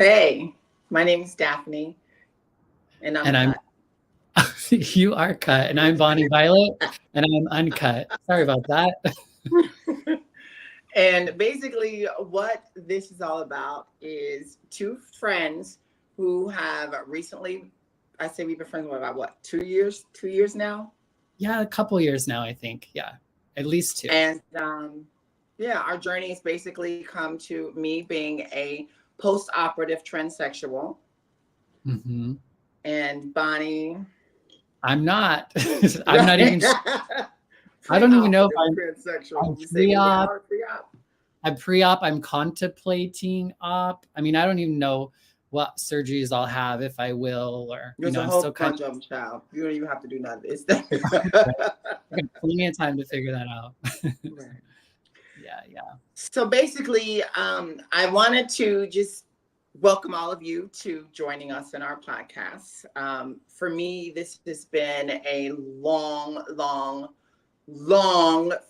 Hey, my name is Daphne, and I'm And I'm cut. you are cut, and I'm Bonnie Violet, and I'm uncut. Sorry about that. And basically, what this is all about is two friends who have recently, I say we've been friends for about what, 2 years? 2 years now? Yeah, a couple years now, I think. Yeah, at least two. And yeah, our journey has basically come to me being a post operative transsexual, Hmm. and Bonnie, I'm not. I'm not even. I pre don't even know if operative I'm transsexual. You say we pre-op. are pre op. I'm pre-op. I'm contemplating op. I mean, I don't even know what surgeries I'll have if I will, or There's a I'm whole still kind bunch of them, child. You don't even have to do none of this. of. I got plenty of time to figure that out. Right. Yeah, yeah. So basically, I wanted to just welcome all of you to joining us in our podcast. For me, this has been a long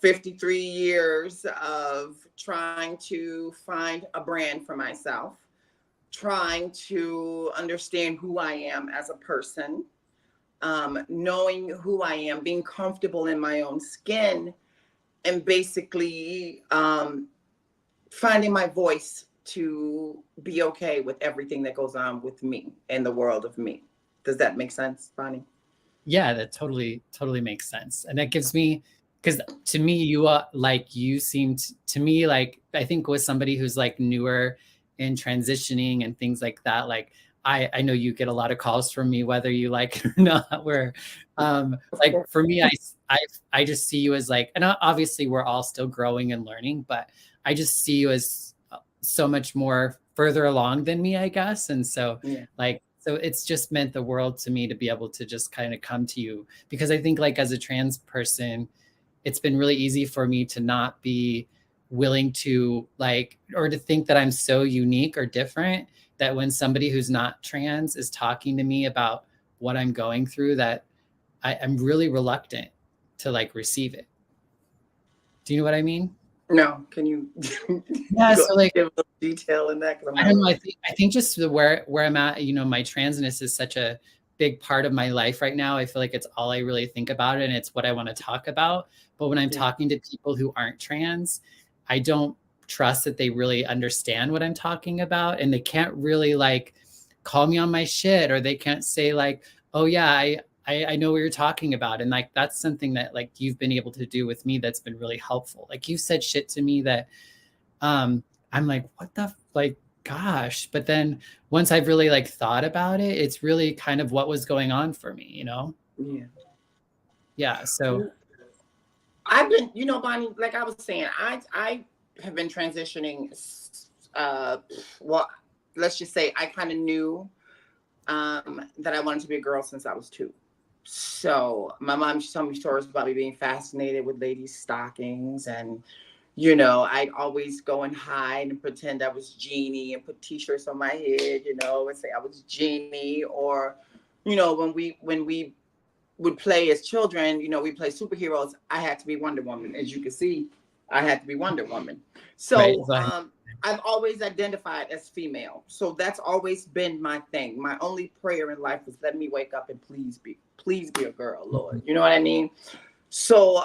53 years of trying to find a brand for myself, trying to understand who I am as a person, knowing who I am, being comfortable in my own skin, and basically finding my voice to be okay with everything that goes on with me and the world of me. Does that make sense, Bonnie? Yeah, that totally makes sense. And that gives me, because to me, you seemed to me like, I think with somebody who's like newer in transitioning and things like that, like I know you get a lot of calls from me, whether you like it or not, where Of like course. for me, I I just see you as like, and obviously we're all still growing and learning, but I just see you as so much more further along than me, I guess. And so Yeah. like, so it's just meant the world to me to be able to just kind of come to you, because I think like as a trans person, it's been really easy for me to not be willing to like, or to think that I'm so unique or different, that when somebody who's not trans is talking to me about what I'm going through, that I'm really reluctant to like receive it. Do you know what I mean? No, can you Yeah. go So like, give a little detail in that? Because I'm I not don't know. really. I think just where I'm at, my transness is such a big part of my life right now. I feel like it's all I really think about, and it's what I want to talk about. But when I'm Yeah. talking to people who aren't trans, I don't trust that they really understand what I'm talking about, and they can't really like call me on my shit, or they can't say like, "Oh yeah, I know what you're talking about." And like that's something that like you've been able to do with me that's been really helpful. Like you said shit to me that um I'm like, what the like gosh. But then once I've really like thought about it, it's really kind of what was going on for me. Yeah. Yeah. So I've been, Bonnie, like I was saying, I have been transitioning. Uh, well, let's just say I kind of knew that I wanted to be a girl since I was two. So my mom used to tell me stories about me being fascinated with ladies' stockings, and I'd always go and hide and pretend I was Jeannie and put T-shirts on my head, and say I was Jeannie, or when we would play as children, we play superheroes. I had to be Wonder Woman. As you can see, I had to be Wonder Woman. right. So I've always identified as female. So that's always been my thing. My only prayer in life was let me wake up and please be a girl, Lord. You know what I mean? So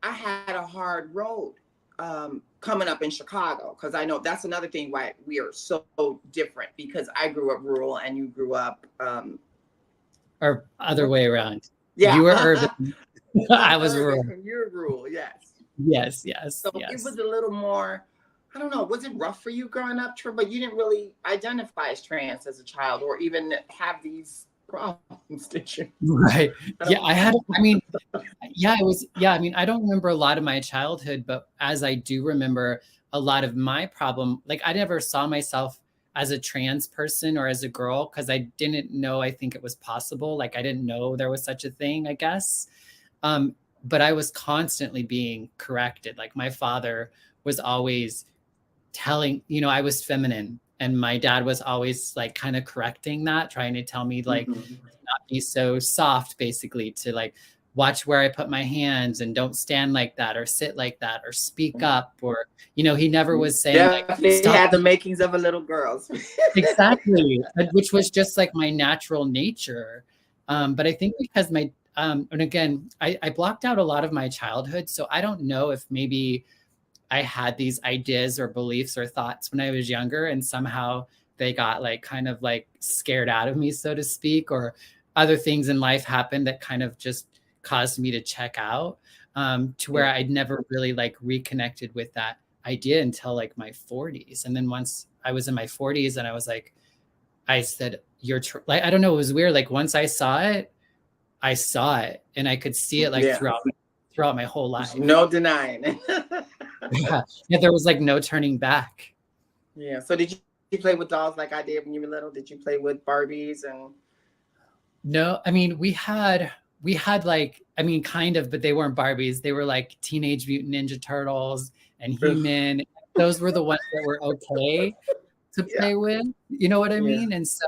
I had a hard road coming up in Chicago, because I know that's another thing why we are so different, because I grew up rural and you grew up Or other way around. yeah. You were urban. I'm I was urban rural. and you're rural, yes. Yes, yes, So it yes. was a little more, I don't know, was it rough for you growing up, but you didn't really identify as trans as a child or even have these problems, did you? Right. I Yeah, don't. I mean, yeah, it was, yeah, I mean, I don't remember a lot of my childhood, but as I do remember a lot of my problem, like I never saw myself as a trans person or as a girl, because I didn't know, I think it was possible. Like I didn't know there was such a thing, I guess. Um, but I was constantly being corrected. Like my father was always telling, I was feminine, and my dad was always like kind of correcting that, trying to tell me like Mhm. not be so soft, basically, to like watch where I put my hands and don't stand like that or sit like that or speak up, or, he never was saying like, Definitely stop. had the makings of a little girl. Exactly. Which was just like my natural nature. But I think because and again, I blocked out a lot of my childhood. So I don't know if maybe I had these ideas or beliefs or thoughts when I was younger, and somehow they got like kind of like scared out of me, so to speak, or other things in life happened that kind of just caused me to check out, to where I'd never really like reconnected with that idea until like my 40s. And then once I was in my 40s and I was like, I said, like, I don't know, it was weird. Like once I saw it and I could see it like Yeah. throughout my whole There's life. no denying. Yeah. There was like no turning back. Yeah. So did you play with dolls like I did when you were little? Did you play with Barbies and? No, I mean, we had like, I mean, kind of, but they weren't Barbies. They were like Teenage Mutant Ninja Turtles and He-Man. Those were the ones that were okay to Yeah. play with. You know what I Yeah. mean? And so,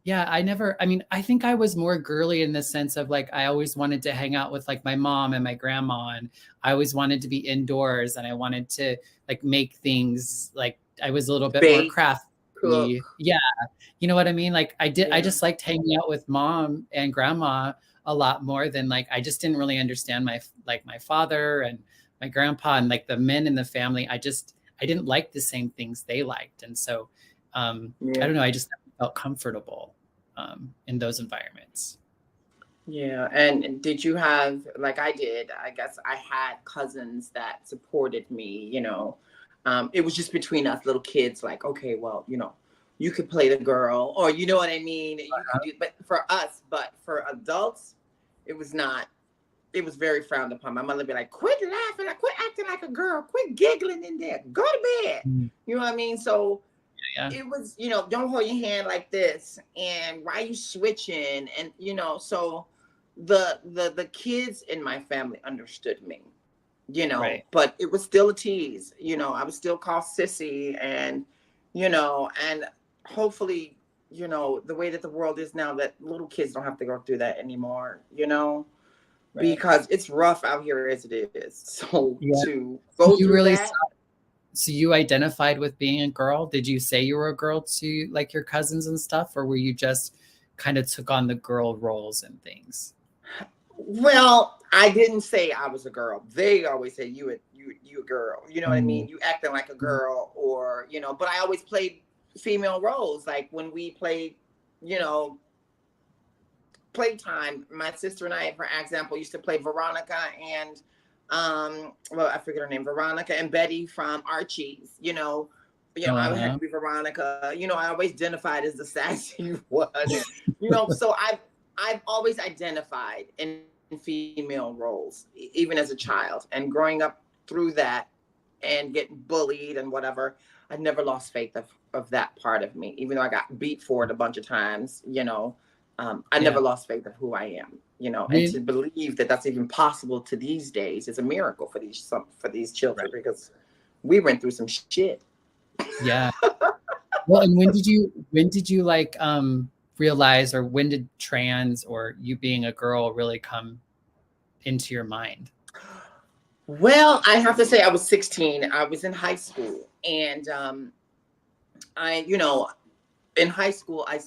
yeah, I think I was more girly in the sense of like, I always wanted to hang out with like my mom and my grandma, and I always wanted to be indoors, and I wanted to like make things. Like I was a little bit more Bake, crafty. cook. Yeah. You know what I mean? Like I Yeah. just liked hanging out with mom and grandma a lot more than like, I just didn't really understand my father and my grandpa and like the men in the family. I didn't like the same things they liked. And so, I don't know. I just felt comfortable in those environments. Yeah. And did you have, like I did, I guess I had cousins that supported me, it was just between us little kids, like, okay, well, you could play the girl, or you know what I mean? You could do, but for adults, it was not, it was very frowned upon. My mother would be like, quit laughing, quit acting like a girl, quit giggling in there, go to bed. You know what I mean? So it was, don't hold your hand like this, and why you switching? And, so the kids in my family understood me, Right. but it was still a tease. I was still called sissy, and, and hopefully, the way that the world is now, that little kids don't have to go through that anymore, because it's rough out here as it is. So to go through that. So you identified with being a girl? Did you say you were a girl to like your cousins and stuff, or were you just kind of took on the girl roles and things? Well, I didn't say I was a girl. They always say you a girl. You know what I mean? You acting like a girl, or But I always played female roles. Like when we played, playtime. My sister and I, for example, used to play Veronica and I forget her name, Veronica and Betty from Archie's. I would have to be Veronica. I always identified as the sassy one. So I've always identified in female roles, even as a child, and growing up through that and getting bullied and whatever. I never lost faith of that part of me, even though I got beat for it a bunch of times. I never lost faith of who I am. And to believe that that's even possible to these days is a miracle for these children, because we went through some shit. Yeah. Well, and when did you like realize, or when did trans or you being a girl really come into your mind? Well, I have to say I was 16. I was in high school, and in high school, I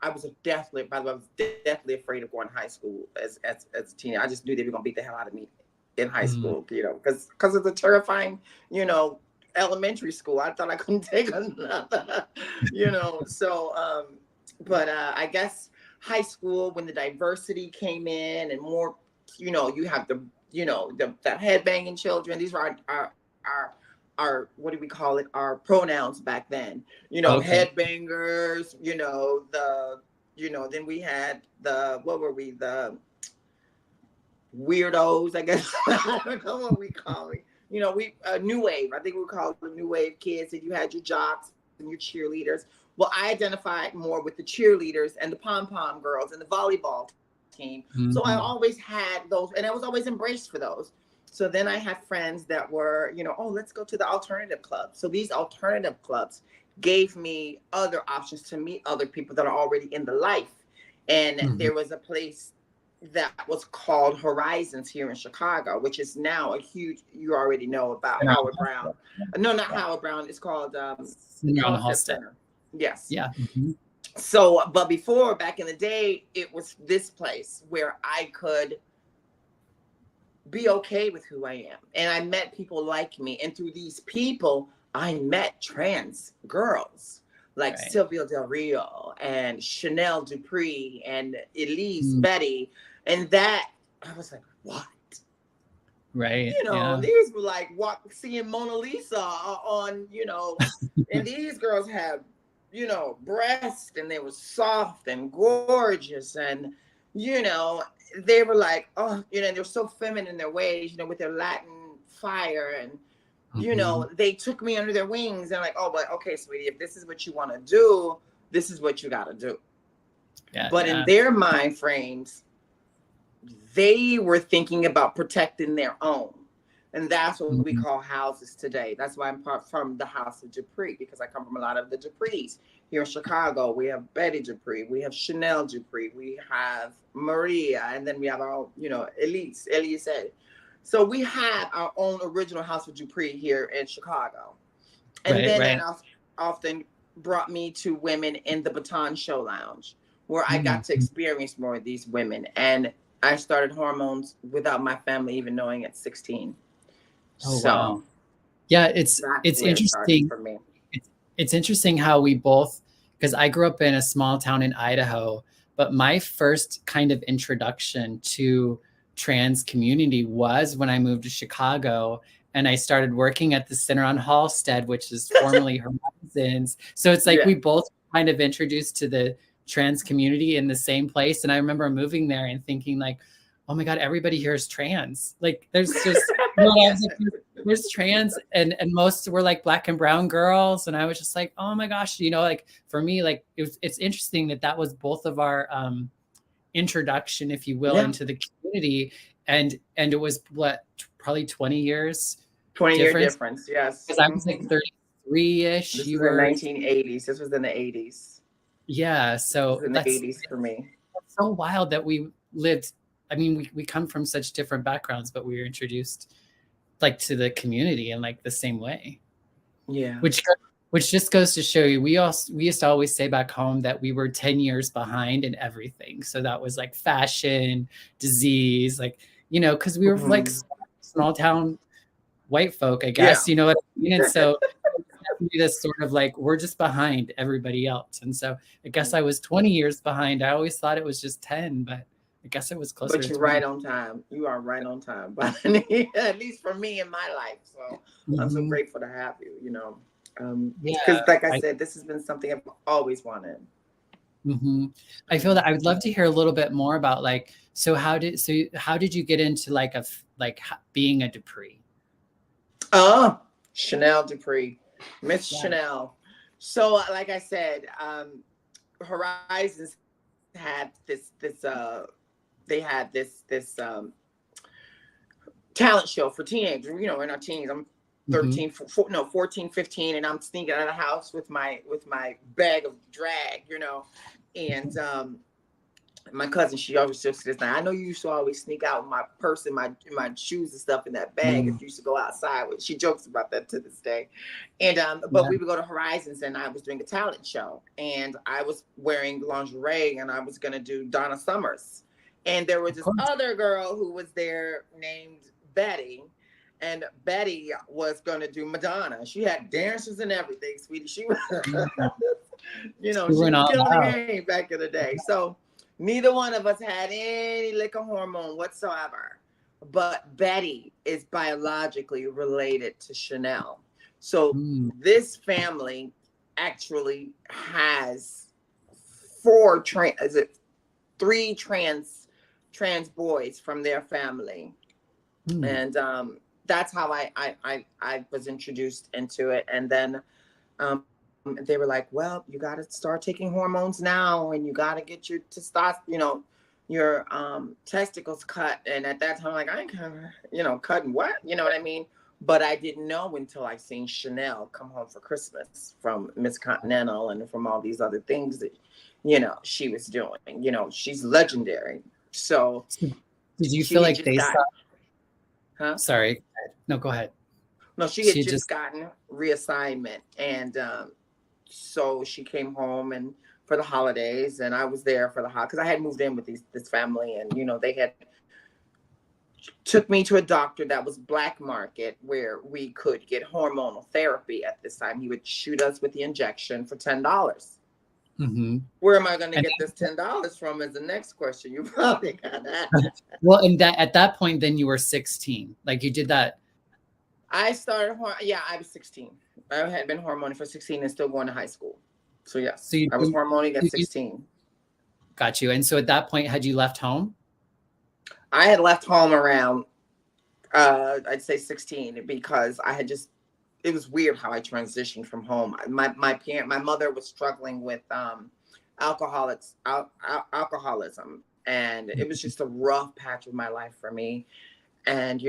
was definitely, by the way, I was definitely afraid of going to high school as a teenager. I just knew they were gonna beat the hell out of me in high school, because of the terrifying, elementary school. I thought I couldn't take another, So, but I guess high school, when the diversity came in and more, you have the headbanging children. These were our what do we call it? Our pronouns back then. Headbangers. Then we had what were we? The weirdos, I guess. I don't know what we call it. We new wave. I think we call it the new wave kids. And you had your jocks and your cheerleaders. Well, I identified more with the cheerleaders and the pom-pom girls and the volleyball team. So I always had those, and I was always embraced for those. So then I had friends that were, let's go to the alternative club. So these alternative clubs gave me other options to meet other people that are already in the life. And there was a place that was called Horizons here in Chicago, which is now a huge, you already know about Center on Howard Brown. Halsted. No, not Yeah. Howard Brown. It's called Center on Halsted Halsted. Center. Yes. Yeah. Mm-hmm. So, but before, back in the day, it was this place where I could be okay with who I am. And I met people like me. And through these people, I met trans girls like Right. Sylvia Del Rio and Chanel Dupree and Elise Mm. Betty. And that, I was like, what? Right. You know, Yeah. these were like seeing Mona Lisa on, you know, and these girls had, you know, breasts and they were soft and gorgeous. And, you know, they were like, oh, you know, they're so feminine in their ways, you know, with their Latin fire. And, you know, they took me under their wings and like, oh, but okay, sweetie, if this is what you want to do, this is what you got to do. Yeah, but in their mind frames, they were thinking about protecting their own. And that's what we call houses today. That's why I'm part from the House of Dupree, because I come from a lot of the Duprees. Here in Chicago, we have Betty Dupree, we have Chanel Dupree, we have Maria, and then we have our, you know, Elise. So we have our own original House of Dupree here in Chicago. And that often brought me to women in the Baton Show Lounge, where I got to experience more of these women. And I started hormones without my family even knowing at 16. Oh, so, wow. Yeah, it's interesting for me. It's interesting how we both, because I grew up in a small town in Idaho, but my first kind of introduction to trans community was when I moved to Chicago and I started working at the Center on Halsted, which is formerly Horizons. So it's like we both kind of introduced to the trans community in the same place. And I remember moving there and thinking like, oh my God, everybody here is trans. Like there's just, you know, I was like, there's trans and most were like Black and brown girls. And I was just like, oh my gosh, you know, like for me, like it's interesting that was both of our introduction, if you will, into the community. And it was what, probably 20 years 20-year difference, yes. Because I was like 33-ish. This was in the 1980s. This was in the 80s. Yeah, so in the 80s for me. It's so wild that we lived. I mean, we come from such different backgrounds, but we were introduced like to the community in like the same way. Yeah. Which just goes to show you, we used to always say back home that we were 10 years behind in everything. So that was like fashion, disease, like, you know, because we were like small town white folk, I guess, you know what I mean? And so this sort of like, we're just behind everybody else. And so I guess I was 20 years behind. I always thought it was just 10, but I guess it was closer. But you're right on time. You are right on time, but at least for me in my life. So I'm so grateful to have you, you know. Because like I said, this has been something I've always wanted. I feel that I would love to hear a little bit more about like, so how did you get into like being a Dupree? Oh, Chanel Dupree, Miss Chanel. So like I said, Horizons had this talent show for teenagers, you know, in our teens. I'm 14, 15, and I'm sneaking out of the house with my bag of drag, you know, and my cousin, she always says this now, I know you used to always sneak out with my purse and my shoes and stuff in that bag if you used to go outside with. She jokes about that to this day. And but we would go to Horizons and I was doing a talent show and I was wearing lingerie and I was gonna do Donna Summers. And there was this other girl who was there named Betty. And Betty was gonna do Madonna. She had dancers and everything, sweetie. She was, you know, she was killing the game back in the day. So neither one of us had any lick of hormone whatsoever. But Betty is biologically related to Chanel. So this family actually has three trans boys from their family. And that's how I was introduced into it. And then they were like, well, you got to start taking hormones now and you got to get your testosterone, you know, your testicles cut. And at that time, like, I ain't you know, cutting what? You know what I mean? But I didn't know until I seen Chanel come home for Christmas from Miss Continental and from all these other things that, you know, she was doing. You know, she's legendary. So So did you she feel had like just they saw? gotten, huh? Sorry. No, go ahead. No, she had She just just, gotten reassignment, and so she came home and for the holidays, and I was there for the because I had moved in with this family, and they had took me to a doctor that was black market where we could get hormonal therapy at this time. He would shoot us with the injection for $10. hmm Where am I going to and get this $10 from? Is the next question. You probably got that. well, and that at that point, then you were 16. Like you did that. I started, yeah, I was 16. I had been hormoning for 16 and still going to high school. So So yes, I was hormoning at 16. got you. And so at that point, had you left home? I had left home around, I'd say 16, because I had just, it was weird how I transitioned from home. My mother was struggling with alcoholism, and it was just a rough patch of my life for me. And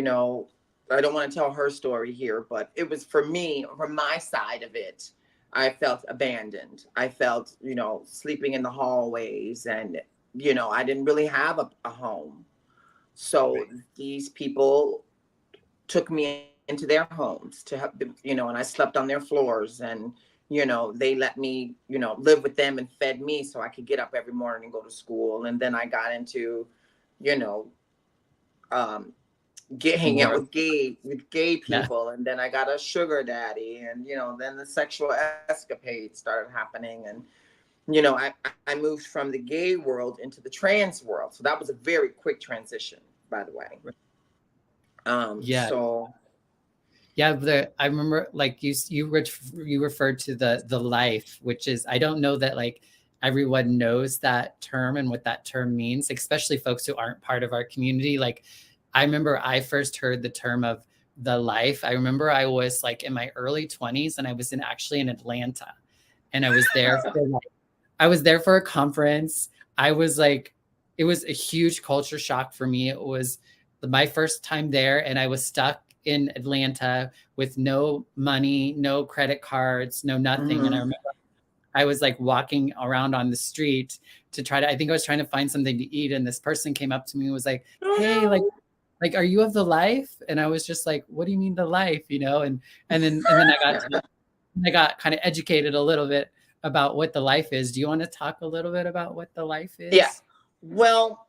I don't want to tell her story here, but it was for me, from my side of it, I felt abandoned. I felt, sleeping in the hallways, and I didn't really have a home. So Right. these people took me into their homes to help them, and I slept on their floors, and they let me, live with them and fed me so I could get up every morning and go to school. And then I got into, you know, um, hanging out More. with gay Yeah. people, and then I got a sugar daddy, and then the sexual escapades started happening, and I moved from the gay world into the trans world. So that was a very quick transition, by the way. Yeah. So Yeah, I remember like you referred to the life, which is I don't know that like everyone knows that term and what that term means, especially folks who aren't part of our community. Like I remember I first heard the term of the life. I remember I was like in my early 20s and I was actually in Atlanta, and I was there for a conference. I was like, it was a huge culture shock for me. It was my first time there, and I was stuck in Atlanta with no money, no credit cards, no nothing. And I mhm. remember I was like walking around on the street to try to, I think I was trying to find something to eat. And this person came up to me and was like, Oh "Hey, no. like, are you of the life?" And I was just like, "What do you mean the life?" And then I got kind of educated a little bit about what the life is. Do you want to talk a little bit about what the life Yeah. is? Well,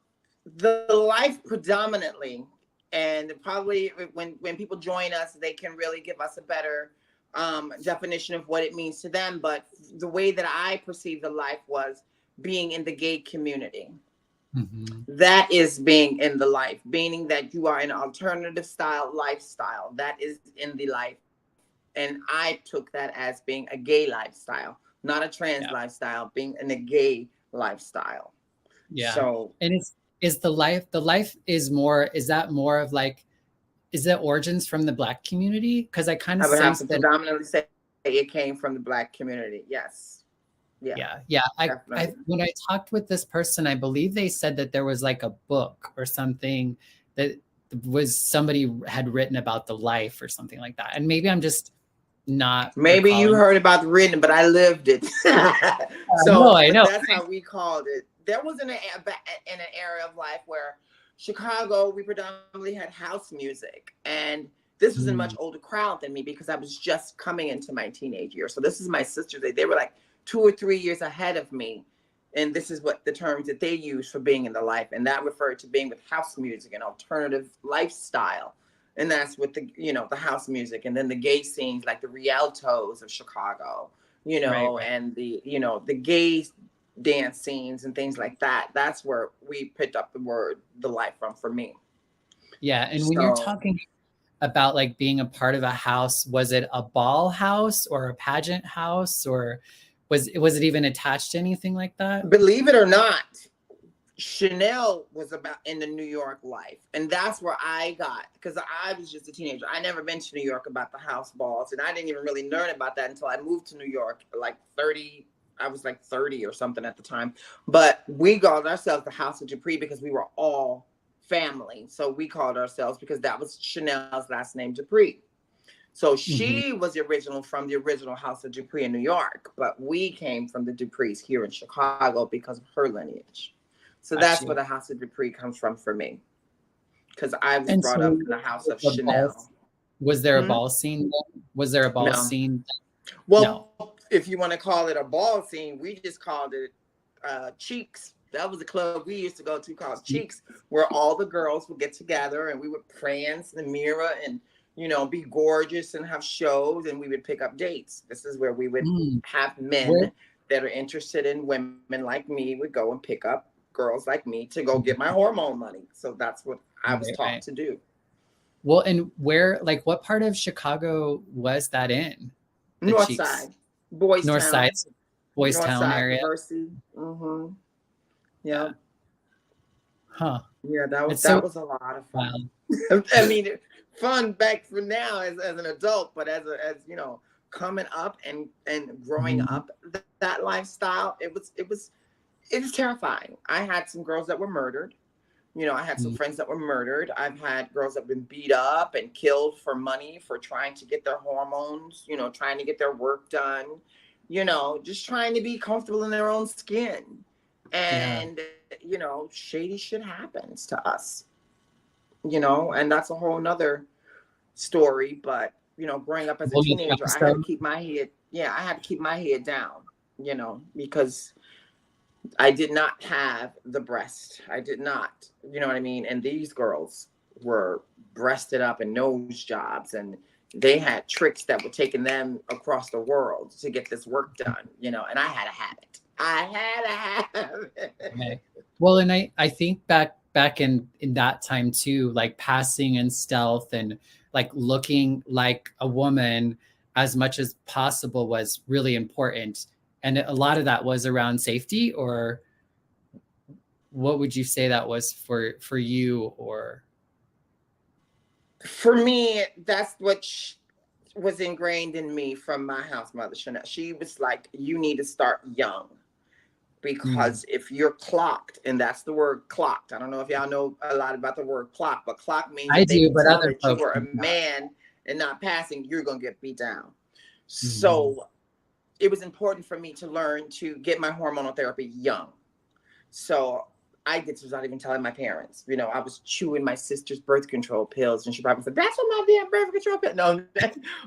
the life predominantly, and probably when people join us, they can really give us a better definition of what it means to them. But the way that I perceived the life was being in the gay community. Mm-hmm. That is being in the life, meaning that you are an alternative style lifestyle. That is in the life. And I took that as being a gay lifestyle, not a trans Yeah. lifestyle, being in a gay lifestyle. Yeah. So And is the life is that more of like, is it origins from the Black community? Because I kind of I would have sense to that. predominantly say it came from the Black community. Yes. Yeah, Yeah. I definitely. when I talked with this person, I believe they said that there was like a book or something that was somebody had written about the life or something like that. And maybe I'm just not Maybe you recalling. heard about the written, but I lived it. No, So, I but know. that's how we called it. There was in an area of life where Chicago, we predominantly had house music. And this was a much Mm, older crowd than me because I was just coming into my teenage years. So this is my sisters. They were like 2 or 3 years ahead of me. And this is what the terms that they use for being in the life. And that referred to being with house music and alternative lifestyle. And that's with the house music. And then the gay scenes like the Rialtos of Chicago, right, right. and the gay dance scenes and things like that. That's where we picked up the word the life from for me. Yeah. And when you're So talking about like being a part of a house, was it a ball house or a pageant house, or was it even attached to anything like that? believe it or not, Chanel was about in the New York life. And that's where I got, because I was just a teenager. I never been to New York about the house balls. And I didn't even really learn about that until I moved to New York, like 30. I was like 30 or something at the time. But we called ourselves the House of Dupree because we were all family. So we called ourselves, because that was Chanel's last name, Dupree. So Mhm. she was the original from the original House of Dupree in New York. But we came from the Duprees here in Chicago because of her lineage. So Got that's where you. the House of Dupree comes from for me, because I was And brought up so in the house of the ball, Chanel. was there a Hmm? ball scene then? Was there a ball No. scene? No. Well, if you want to call it a ball scene, we just called it Cheeks. That was a club we used to go to called Cheeks, where all the girls would get together and we would prance in the mirror and, be gorgeous and have shows, and we would pick up dates. This is where we would Mm. have Where, men that are interested in women like me would go and pick up girls like me to go get my hormone money. So that's what I was right, taught right. to do. Well, and where, like, what part of Chicago was that in? The North Cheeks, Side, Boys North Side, Town, Boys North Town Side, area. Diversity. Mm-hmm. Yeah. Yeah. Huh. Yeah, that was It's that so was a lot of wild. fun. I mean, fun back for now as an adult, but as coming up and growing Mhm. up that lifestyle, it was terrifying. I had some girls that were murdered. I had some Mm. friends that were murdered. I've had girls that have been beat up and killed for money for trying to get their hormones, trying to get their work done, just trying to be comfortable in their own skin. Yeah. And, shady shit happens to us, and that's a whole nother story. But, growing up as a Whole nother teenager, I had to episode. keep my head, I had to keep my head down, because I did not have the breast. I did not, you know what I mean? And these girls were breasted up and nose jobs, and they had tricks that were taking them across the world to get this work done, and I had to have it. I had to have it. Okay. Well, and I think back in that time too, like passing in stealth and like looking like a woman as much as possible was really important. And a lot of that was around safety, or what would you say that was for you? Or For me, that's what was ingrained in me from my house mother, Chanel. She was like, you need to start young. Mm, Because if you're clocked, and that's the word clocked, I don't know if y'all know a lot about the word clock, but clock means I if they do, can but tell other that you folks are a do not. man and not passing, you're going to get beat down. Mhm. So it was important for me to learn to get my hormonal therapy young. So I did without even telling my parents. I was chewing my sister's birth control pills, and she probably said, "That's what my damn birth control pill." No,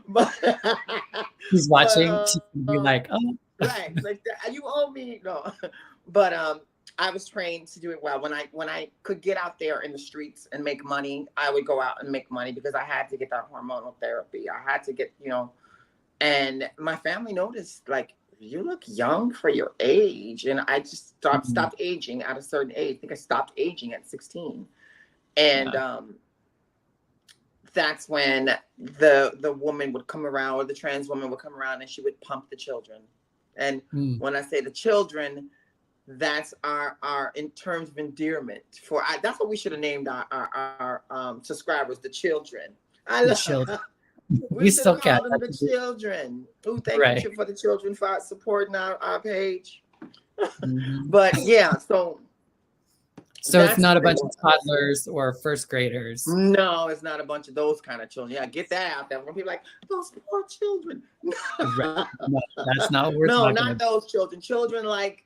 but She's but watching. She can be like, oh, right, like that, you owe me. No, but I was trained to do it well. When I could get out there in the streets and make money, I would go out and make money because I had to get that hormonal therapy. I had to get, and my family noticed, like, you look young for your age. And I just mhm, stopped aging at a certain age. I think I stopped aging at 16. And yeah. that's when the woman would come around, or the trans woman would come around, and she would pump the children. And Mm. when I say the children, that's our in terms of endearment that's what we should have named our subscribers, the children. I The love children. We We should have still can't. called them the children. Ooh, thank you Right. for the children for supporting our page. Mhm. But yeah, so So it's that's not a what it bunch of was. toddlers or first graders. No, it's not a bunch of those kind of children. Yeah, get that out there. When people are like, those poor children. Right. No, that's not what we're No, talking not about. those children. Children like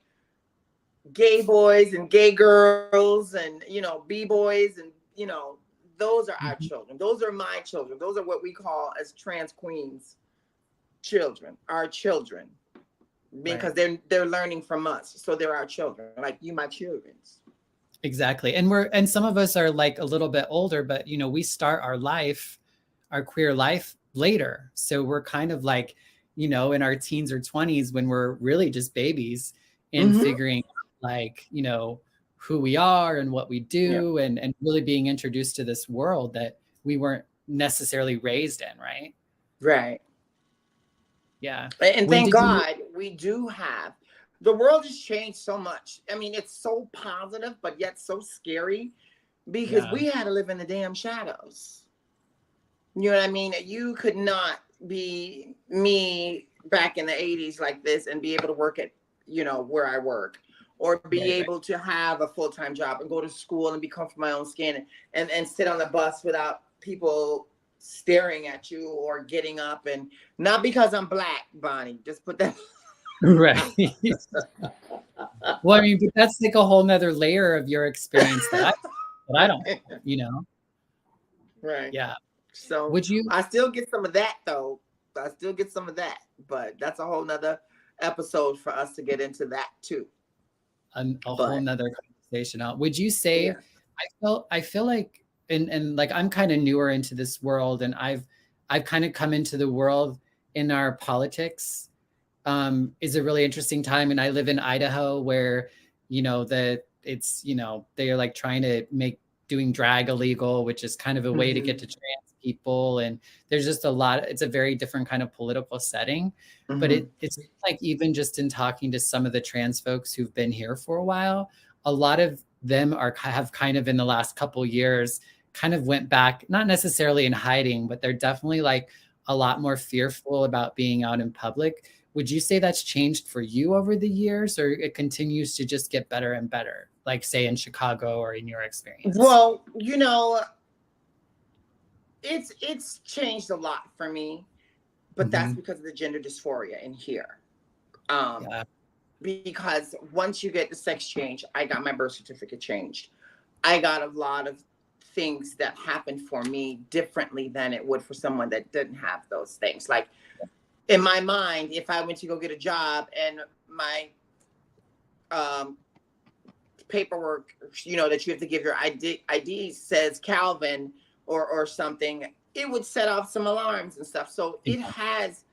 gay boys and gay girls and, b-boys, and, those are our Mhm. children. Those are my children. Those are what we call as trans queens children, our children, because Right. they're learning from us. So they're our children, like you, my children's. Exactly. And some of us are like a little bit older, but we start our life, our queer life later. So we're kind of like, in our teens or 20s when we're really just babies and Mm-hmm. figuring like, who we are and what we Yeah. do and really being introduced to this world that we weren't necessarily raised in, right? Right. Yeah. And When thank did you God we do have. The world has changed so much. I mean, it's so positive, but yet so scary, because Yeah. we had to live in the damn shadows. You know what I mean? You could not be me back in the 80s like this and be able to work at, where I work, or be Right, right. able to have a full-time job and go to school and be comfortable in my own skin, and sit on the bus without people staring at you or getting up. And not because I'm black, Bonnie, just put that Right. Well, I mean, but that's like a whole nother layer of your experience that I don't, you know? Right. Yeah. So Would you I still get some of that though. I still get some of that, but that's a whole nother episode for us to get into that too. a whole But nother conversation out? Would you say yeah. I feel like and like I'm kind of newer into this world and I've kind of come into the world in our politics is a really interesting time. And I live in Idaho where, it's, they're like trying to make doing drag illegal, which is kind of a way to get Hmm. to trans people. And there's just it's a very different kind of political setting. But Hmm. it's like even just in talking to some of the trans folks who've been here for a while, a lot of them have kind of in the last couple years kind of went back, not necessarily in hiding, but they're definitely like a lot more fearful about being out in public. Would you say that's changed for you over the years, or it continues to just get better and better, like say in Chicago or in your experience? Well, it's changed a lot for me, but that's Hmm. because of the gender dysphoria in here. Um, Yeah. because once you get the sex change, I got my birth certificate changed. I got a lot of things that happened for me differently than it would for someone that didn't have those things. Like in my mind, if I went to go get a job and my um, paperwork, that you have to give your ID says Calvin or something, it would set off some alarms and stuff. So it has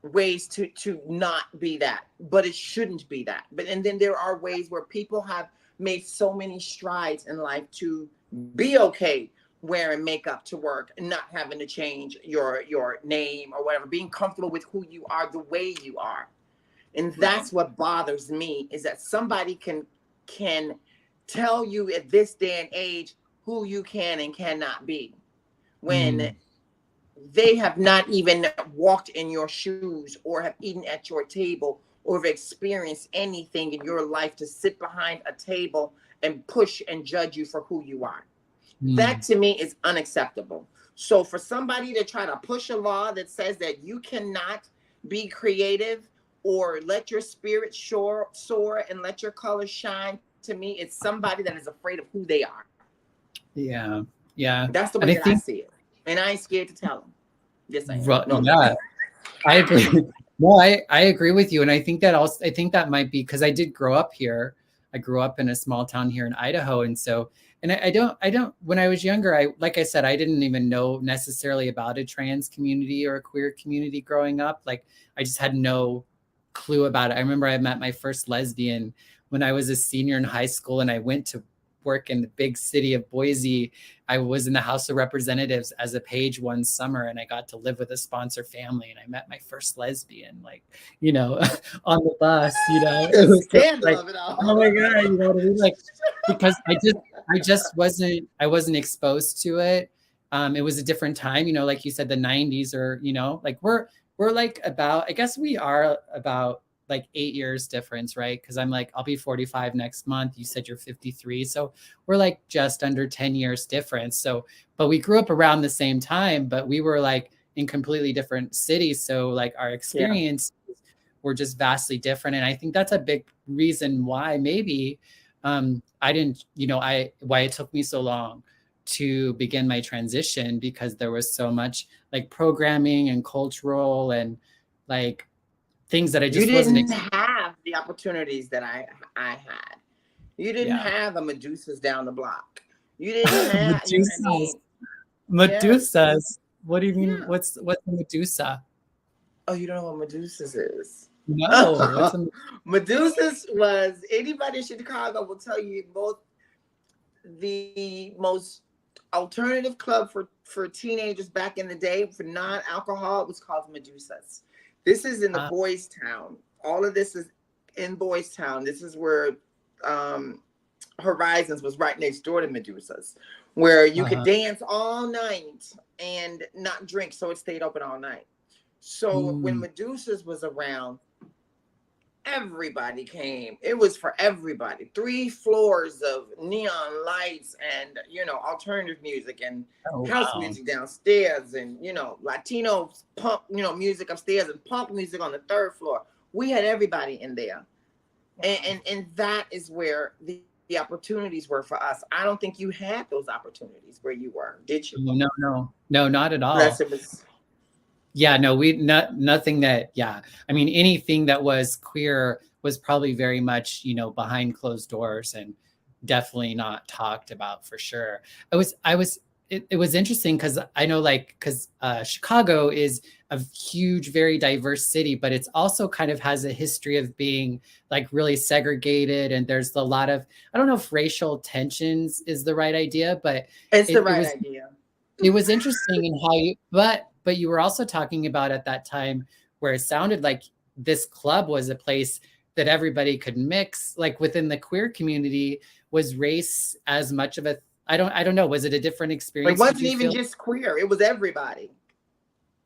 ways to not be that, but it shouldn't be that. But and then there are ways where people have made so many strides in life to be okay wearing makeup to work and not having to change your name or whatever, being comfortable with who you are the way you are. And Right. that's what bothers me, is that somebody can tell you at this day and age who you can and cannot be when Mm. they have not even walked in your shoes or have eaten at your table or have experienced anything in your life to sit behind a table and push and judge you for who you are. That Mm. to me is unacceptable. So for somebody to try to push a law that says that you cannot be creative or let your spirit soar and let your colors shine, to me, it's somebody that is afraid of who they are. Yeah. Yeah. That's the And way I that I think, see it. And I ain't scared to tell them. Yes, I am. No, I'm yeah, not. I agree. No, I agree with you. And I think that might be because I did grow up here. I grew up in a small town here in Idaho. And so, and I don't, when I was younger, like I said, I didn't even know necessarily about a trans community or a queer community growing up. Like I just had no clue about it. I remember I met my first lesbian when I was a senior in high school and I went to work in the big city of Boise. I was in the House of Representatives as a page one summer and I got to live with a sponsor family and I met my first lesbian, like, on the bus, it The was just scandal like, of it oh all. my God, what I mean? Like, because I just wasn't exposed to it. It was a different time, like you said, the 90s or, like we're like I guess we are about like 8 years difference, right? Because I'll be 45 next month. You said you're 53. So we're like just under 10 years difference. So, but we grew up around the same time, but we were like in completely different cities. So like our Yeah. experience were just vastly different. And I think that's a big reason why maybe I didn't, why it took me so long to begin my transition, because there was so much like programming and cultural and like things that I You just wasn't. didn't have the opportunities that I had. You didn't Yeah. have a Medusa's down the block. You didn't have, you know what I Medusas. mean? Yes. Medusas. What do you mean? Yeah. What's a Medusa? Oh, you don't know what Medusa's is? No. What's a Medusa's was, anybody in Chicago will tell you, both the most alternative club for teenagers back in the day for non-alcohol. It was called Medusa's. This is in the Boys Town. All of this is in Boys Town. This is where Horizons was right next door to Medusa's, where you could uh-huh. dance all night and not drink, so it stayed open all night. So when Mm. Medusa's was around, everybody came. It was for everybody. 3 floors of neon lights and alternative music and Oh house wow. music downstairs and Latino punk music upstairs and punk music on the 3rd floor. We had everybody in there. Wow. And that is where the opportunities were for us. I don't think you had those opportunities where you were, did you? No, not at Unless all. it was. Yeah, no, nothing that, yeah. I mean, anything that was queer was probably very much, behind closed doors and definitely not talked about for sure. It was interesting because I know because Chicago is a huge, very diverse city, but it's also kind of has a history of being like really segregated. And there's a lot of, I don't know if racial tensions is the right idea, but It's the it right was idea. it was interesting in how but you were also talking about at that time where it sounded like this club was a place that everybody could mix, like within the queer community. Was race as much of a, I don't know, was it a different It experience? Did wasn't you even feel? just queer. It was everybody.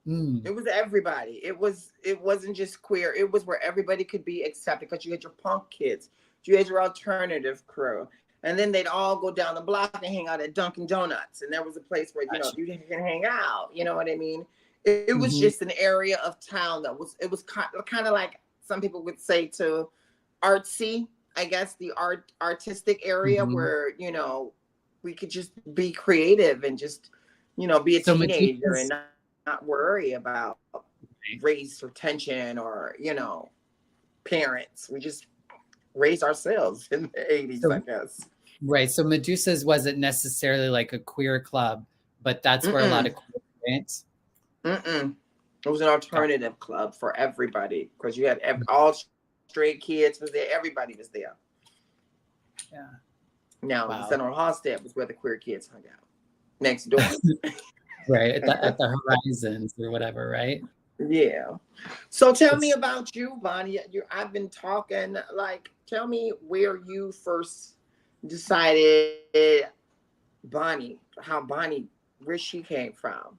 Mm, It was everybody. It wasn't just queer. It was where everybody could be accepted because you had your punk kids, you had your alternative crew, and then they'd all go down the block and hang out at Dunkin' Donuts. And there was a place where gotcha. you can hang out. You know what I mean? It was Mhm. just an area of town that was kind of like some people would say to artsy. I guess the artistic area Mhm. where we could just be creative and just be a So teenager and Medusa's, not worry about race or tension or parents. We just raised ourselves in the 80s, I so guess. right, so Medusa's wasn't necessarily like a queer club, but that's where a lot Mm-mm. of queer went. Mm-mm. It was an Got alternative club for everybody because you had all straight kids was there. Everybody was there. Yeah. Now the Wow. Center Hallstead was where the queer kids hung out next door. Right, at the Horizons or whatever, right? Yeah. So tell me It's about you, Bonnie. I've been talking. Like, tell me where you first decided where she came from.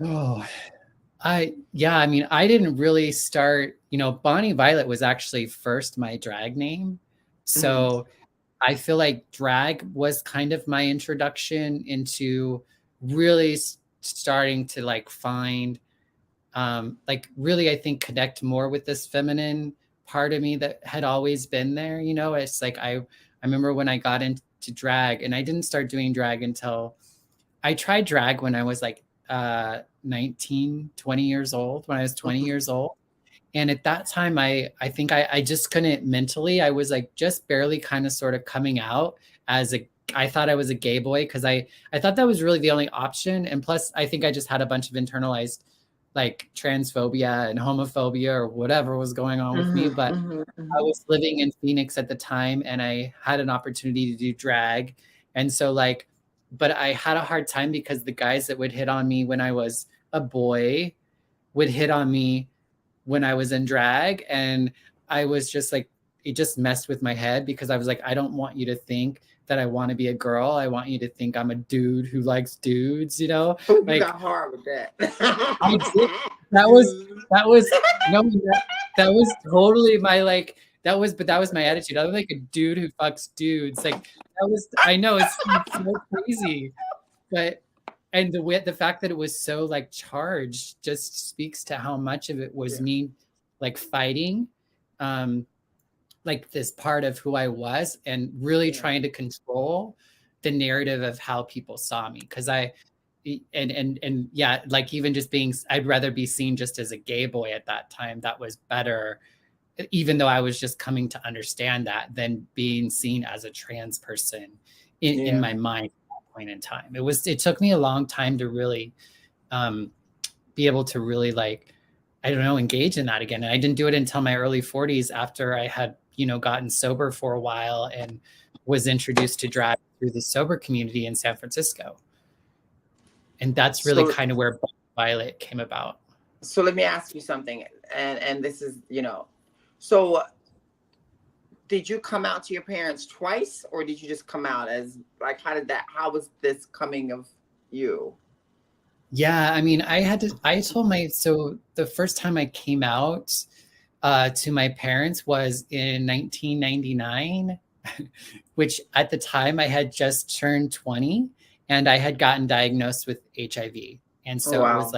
oh, I mean, I didn't really start, Bonnie Violet was actually first my drag name. Mm-hmm. So I feel like drag was kind of my introduction into really starting to like find, like really, I think connect more with this feminine part of me that had always been there. It's like, I remember when I got into drag, and I didn't start doing drag until I tried drag when I was like 19, 20 years old, when I was 20 Mm-hmm. years old. And at that time, I think I just couldn't mentally, I was like just barely kind of sort of coming out as I thought I was a gay boy because I thought that was really the only option. And plus, I think I just had a bunch of internalized like transphobia and homophobia or whatever was going on with me. Mm-hmm. But Mm-hmm. I Mm-hmm. was living in Phoenix at the time and I had an opportunity to do drag. And so like, but I had a hard time because the guys that would hit on me when I was a boy would hit on me when I was in drag. And I was just like, it just messed with my head because I was like, I don't want you to think that I want to be a girl. I want you to think I'm a dude who likes dudes, Oh, you like got hard with that. I did. That was Dude. that was no that was totally my like but that was my attitude. I was like a dude who fucks dudes. Like that was I know it's so crazy. But and the fact that it was so like charged just speaks to how much of it was Yeah. me like fighting um like this part of who I was and really Yeah. trying to control the narrative of how people saw me because and yeah, like even just being, I'd rather be seen just as a gay boy at that time. That was better, even though I was just coming to understand that, than being seen as a trans person in Yeah. my mind at that point in time. It took me a long time to really um, be able to really like, I don't know, engage in that again. And I didn't do it until my early 40s after I had, gotten sober for a while and was introduced to drag through the sober community in San Francisco. And that's really So kind of where Violet came about. so let me ask you something. And this is, so did you come out to your parents twice or did you just come out as like how was this coming of you? Yeah, I mean, so the first time I came out to my parents was in 1999, which at the time I had just turned 20 and I had gotten diagnosed with HIV. And Oh so wow.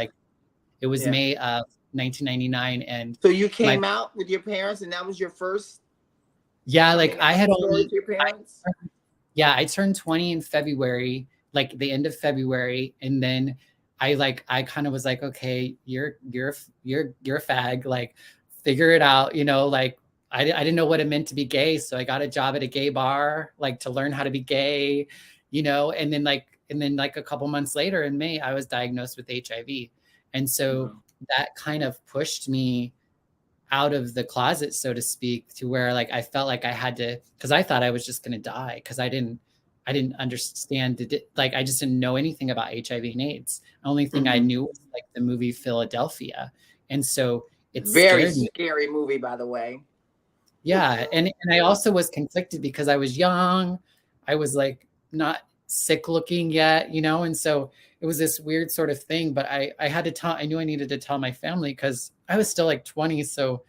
it was Yeah. May of 1999. And So you my, came out with your parents, and that was your first yeah, like coming I out had story only, to your parents? yeah, I turned 20 in February, like the end of February. And then I kind of was like, okay, you're a fag, like figure it out, you know, like I didn't know what it meant to be gay. So I got a job at a gay bar, like to learn how to be gay, you know, and then like a couple months later in May, I was diagnosed with HIV. And so Wow. that kind of pushed me out of the closet, so to speak, to where like I felt like I had to, because I thought I was just going to die, because I didn't understand like I just didn't know anything about HIV and AIDS. The only thing I Mm-hmm. knew was like the movie Philadelphia, and so it Very scared me. scary movie, by the way. Yeah, and I also was conflicted because I was young, I was like not sick looking yet, you know, and so it was this weird sort of thing. But I had to tell, I knew I needed to tell my family because I was still like 20, so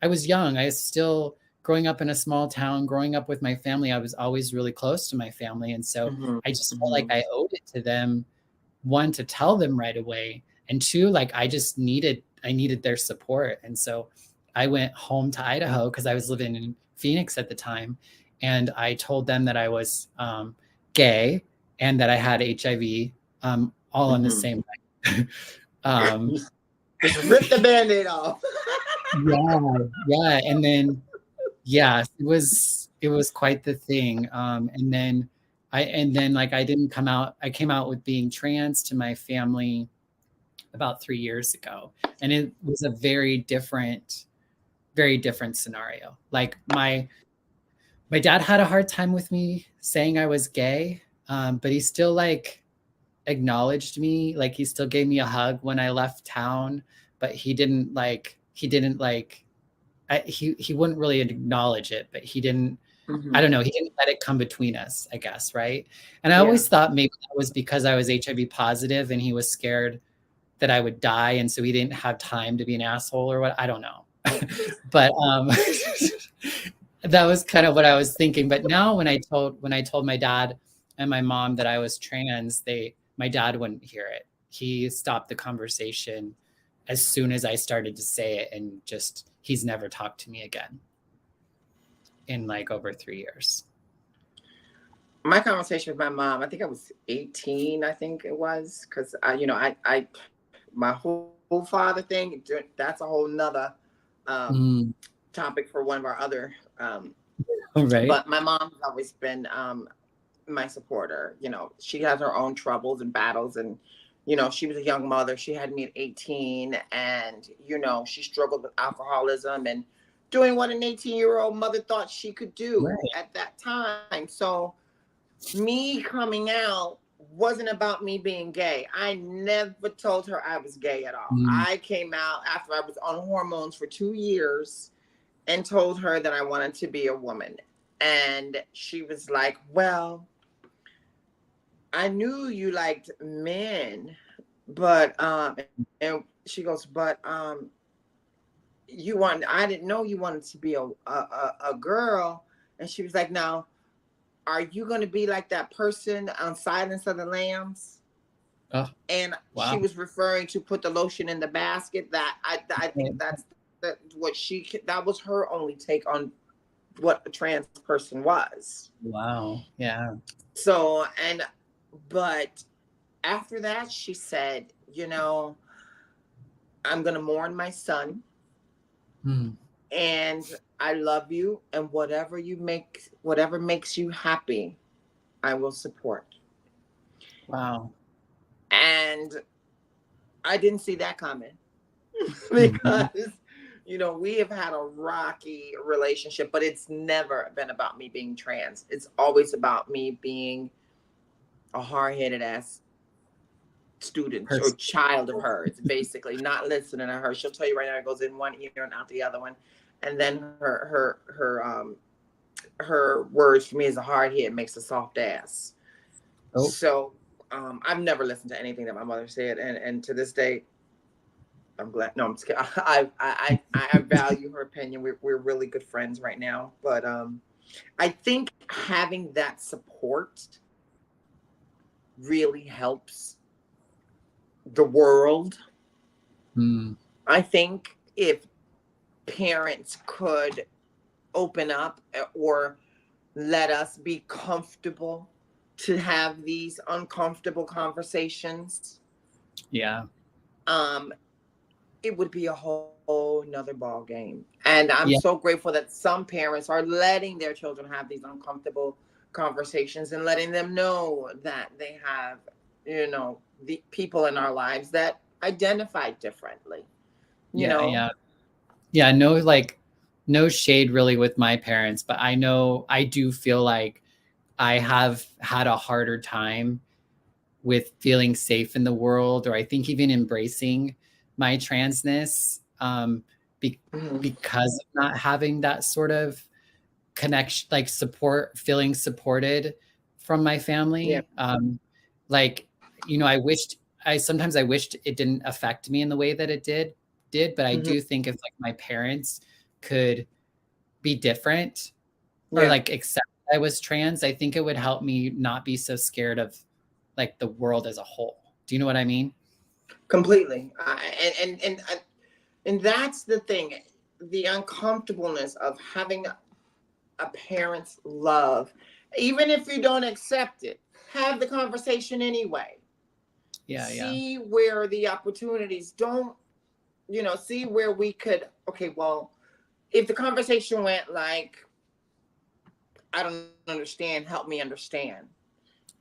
I was young. I was still growing up in a small town, growing up with my family. I was always really close to my family, and so Mm-hmm. I just felt like Mm-hmm. I owed it to them, one, to tell them right away, and two, like I needed their support. And so I went home to Idaho because I was living in Phoenix at the time, and I told them that I was gay and that I had HIV, all on the Mm-hmm. same night. um, Just rip the Band-Aid off. yeah, and then yeah, it was quite the thing. And then like I didn't come out. I came out with being trans to my family about 3 years ago, and it was a very different scenario. Like my dad had a hard time with me saying I was gay, but he still like acknowledged me. Like he still gave me a hug when I left town, but he didn't like he wouldn't really acknowledge it, but he didn't. I Mm-hmm. don't know. He didn't let it come between us, I guess, right? And I Yeah. always thought maybe that was because I was HIV positive and he was scared that I would die, and so he didn't have time to be an asshole or what. I don't know, but that was kind of what I was thinking. But now when I told my dad and my mom that I was trans, my dad wouldn't hear it. He stopped the conversation as soon as I started to say it, and just he's never talked to me again in like over 3 years. My conversation with my mom, I think I was 18, I think it was, because my whole father thing, that's a whole nother um, Mm. topic for one of our other. Right. But my mom's always been my supporter. You know, she has her own troubles and battles, and she was a young mother. She had me at 18, and she struggled with alcoholism and doing what an 18-year-old mother thought she could do Right. at that time. So me coming out wasn't about me being gay. I never told her I was gay at all. Mm. I came out after I was on hormones for 2 years and told her that I wanted to be a woman. And she was like, well, I knew you liked men, but and she goes, but I didn't know you wanted to be a girl. And she was like, now, are you going to be like that person on Silence of the Lambs? Oh, And she wow. was referring to put the lotion in the basket. That I think that was her only take on what a trans person was. Wow. Yeah. So but after that, she said, I'm going to mourn my son, Mm. and I love you, and whatever makes you happy, I will support. Wow. And I didn't see that coming Mhm. because we have had a rocky relationship, but it's never been about me being trans. It's always about me being a hard-headed ass student or Person. child of hers, basically not listening to her. She'll tell you right now, it goes in one ear and out the other one. And then her words for me is a hard head makes a soft ass. Oh, So I've never listened to anything that my mother said, and to this day, I'm glad. No, I'm just kidding. I value her opinion. We're really good friends right now, but I think having that support really helps the world. mm. I think if parents could open up or let us be comfortable to have these uncomfortable conversations, Yeah. um, it would be a whole nother ball game. And I'm Yeah. so grateful that some parents are letting their children have these uncomfortable conversations and letting them know that they have, the people in our lives that identify differently, you Yeah. know? Yeah. Yeah. No, like, no shade really with my parents, but I know I do feel like I have had a harder time with feeling safe in the world, or I think even embracing my transness, Mhm. because of not having that sort of connection, like support, feeling supported from my Yeah. family. Like, I wished it didn't affect me in the way that it did, but I Mhm. do think if like my parents could be different or Yeah. like accept I was trans, I think it would help me not be so scared of like the world as a whole. Do you know what I mean? Completely. And that's the thing, the uncomfortableness of having a parent's love, even if you don't accept it, have the conversation anyway. Yeah, yeah. See where the opportunities don't, see where we could, okay, well, if the conversation went like, I don't understand, help me understand.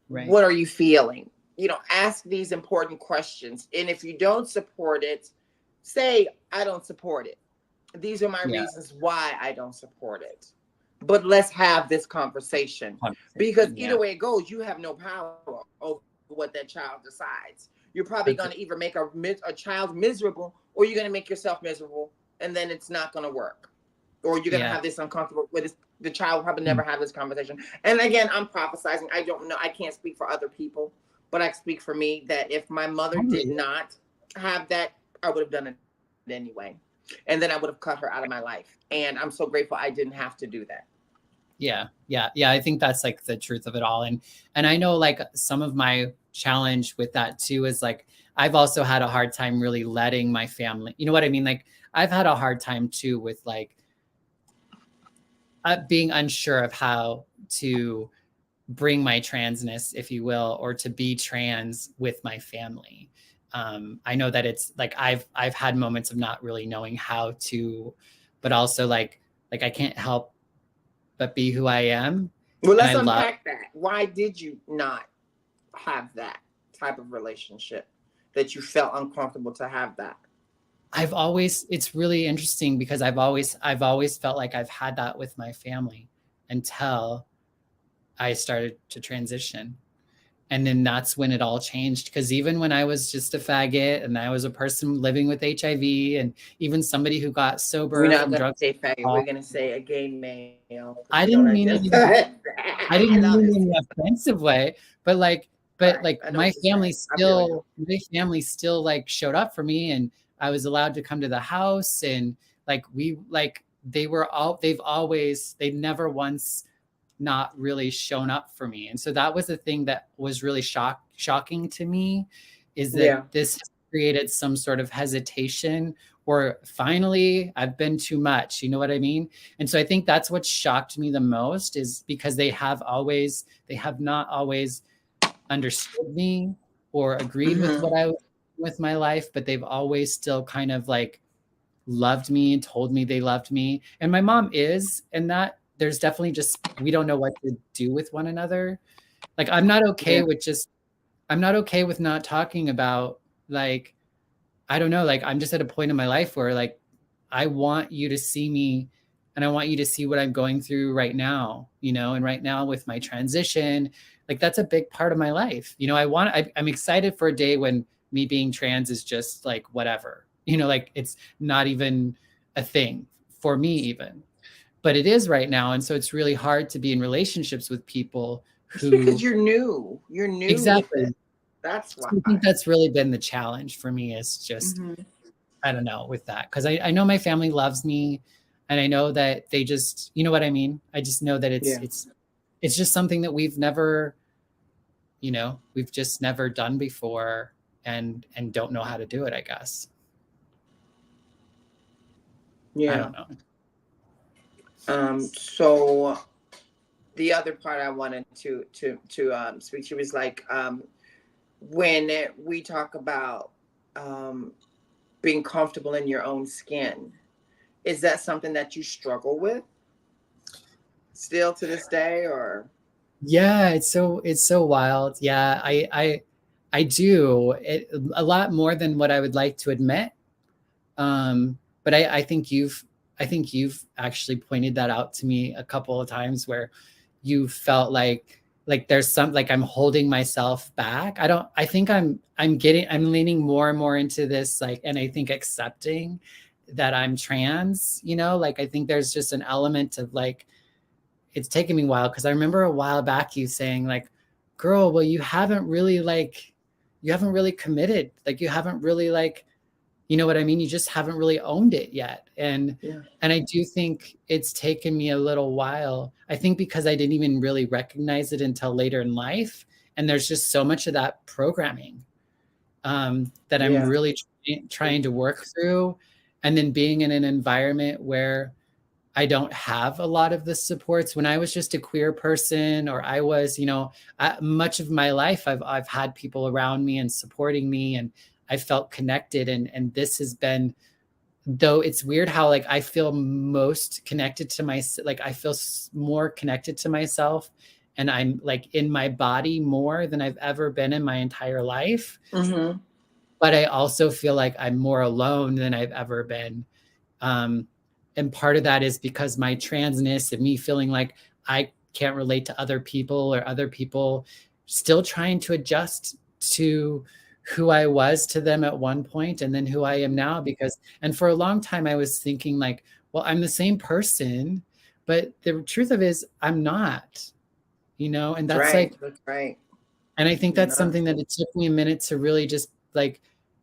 Right. What are you feeling? Ask these important questions. And if you don't support it, say, I don't support it. These are my Yeah. reasons why I don't support it. But let's have this conversation, because Conversation. either Yeah. way it goes, you have no power over what that child decides. You're probably going Agree. to either make a child miserable, or you're going to make yourself miserable, and then it's not going to work. Or you're going to Yeah. have this uncomfortable with this. The child will probably never have this conversation. And again, I'm prophesizing. I don't know. I can't speak for other people, but I speak for me that if my mother did Totally. not have that, I would have done it anyway. And then I would have cut her out of my life. And I'm so grateful I didn't have to do that. Yeah. Yeah. Yeah. I think that's like the truth of it all. And I know like some of my challenge with that too is like I've also had a hard time really letting my family, you know what I mean? Like I've had a hard time too with like being unsure of how to bring my transness, if you will, or to be trans with my family. I know that it's like I've had moments of not really knowing how to, but also like I can't help but be who I am, Well, and let's I love. unpack that. Why did you not have that type of relationship, that you felt uncomfortable to have that? It's really interesting because I've always felt like I've had that with my family until I started to transition. And then that's when it all changed. Because even when I was just a faggot and I was a person living with HIV and even somebody who got We're sober not from going to drugs, say faggot. We're going to say a gay male, because I we don't didn't mean it. identify as I that. I didn't love mean it it. in an offensive way, but Right. I know my what you're family saying. I feel you. still like showed up for me, and I was allowed to come to the house, and they've never once not really shown up for me. And so that was the thing that was really shocking to me, is that Yeah. this has created some sort of hesitation, or finally I've been too much, you know what I mean? And so I think that's what shocked me the most, is because they have not always understood me or agreed with Mm-hmm. what I was doing with my life, but they've always still kind of like loved me and told me they loved me. And my mom is, and that there's definitely just, we don't know what to do with one another. Like Yeah. I'm not okay with not talking about, like, I don't know, like I'm just at a point in my life where like I want you to see me, and I want you to see what I'm going through right now, and right now with my transition, like that's a big part of my life. I'm excited for a day when me being trans is just like whatever, like it's not even a thing for me even. But it is right now, and so it's really hard to be in relationships with people It's because who. you're new with Exactly. it. That's So why. I think that's really been the challenge for me, is just, Mm-hmm. I don't know, with that. Because I know my family loves me, and I know that they just, you know what I mean? I just know that Yeah. it's just something that we've just never done before, and don't know how to do it, I guess. I Yeah. don't know. So the other part I wanted to speak to is like when we talk about um, being comfortable in your own skin, is that something that you struggle with still to this day, or? Yeah, it's so wild. Yeah, I do it a lot more than what I would like to admit. But I think you've actually pointed that out to me a couple of times where you felt like there's some like I'm holding myself back. I think I'm leaning more and more into this like, and I think accepting that I'm trans, you know, like I think there's just an element of like it's taken me a while because I remember a while back you saying like, girl, well, you haven't really committed. Like you haven't really like, you know what I mean? You just haven't really owned it yet. Yeah. And I do think it's taken me a little while. I think because I didn't even really recognize it until later in life. And there's just so much of that programming that I'm Yeah. really trying to work through. And then being in an environment where I don't have a lot of the supports. When I was just a queer person, or I was, you know, much of my life, I've had people around me and supporting me, and I felt connected. And this has been, though it's weird how like I feel most connected to like I feel more connected to myself, and I'm like in my body more than I've ever been in my entire life. Mm-hmm. But I also feel like I'm more alone than I've ever been. Um, and part of that is because my transness and me feeling like I can't relate to other people, or other people still trying to adjust to who I was to them at one point and then who I am now. And for a long time, I was thinking like, well, I'm the same person, but the truth of it is I'm not, you know, and That's that's right. like, That's right. and I think You're that's not. something that it took me a minute to really just like,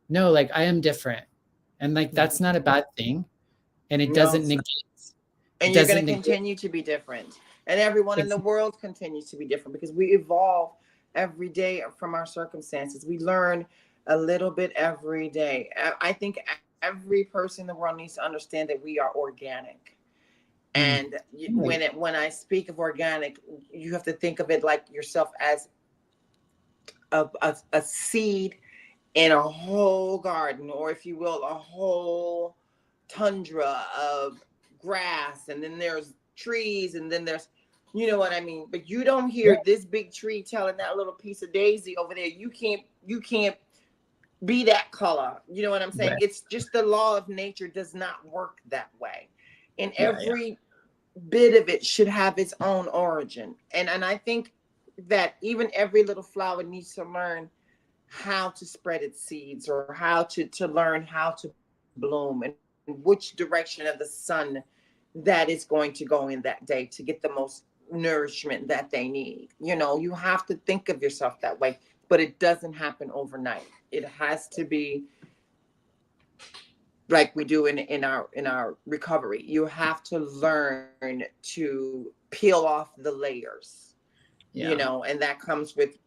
no, like I am different. And like, that's not a bad thing. And it No, doesn't it's not. negate, it And you're going doesn't to negate. continue to be different. And everyone in It's, the world continues to be different because we evolve every day from our circumstances. We learn a little bit every day. I think every person in the world needs to understand that we are organic. mm, And right. when I speak of organic, you have to think of it like yourself as a seed in a whole garden, or if you will, a whole tundra of grass, and then there's trees, and then there's, you know what I mean. But you don't Yeah, hear this big tree telling that little piece of daisy over there, you can't be that color. You know what I'm saying? right. It's just the law of nature does not work that way. And Yeah, yeah. every bit of it should have its own origin. And I think that even every little flower needs to learn how to spread its seeds, or how to learn how to bloom, and which direction of the sun that is going to go in that day to get the most nourishment that they need. You know, you have to think of yourself that way, but it doesn't happen overnight. It has to be like we do in our recovery. You have to learn to peel off the layers, Yeah. and that comes with,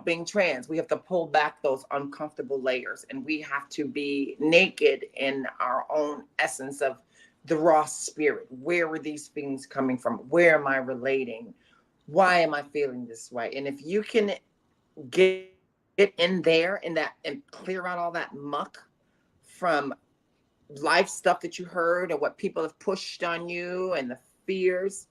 being trans. We have to pull back those uncomfortable layers, and we have to be naked in our own essence of the raw spirit. Where were these things coming from? Where am I relating? Why am I feeling this way? And if you can get in there in that and clear out all that muck from life stuff that you heard and what people have pushed on you and the fears,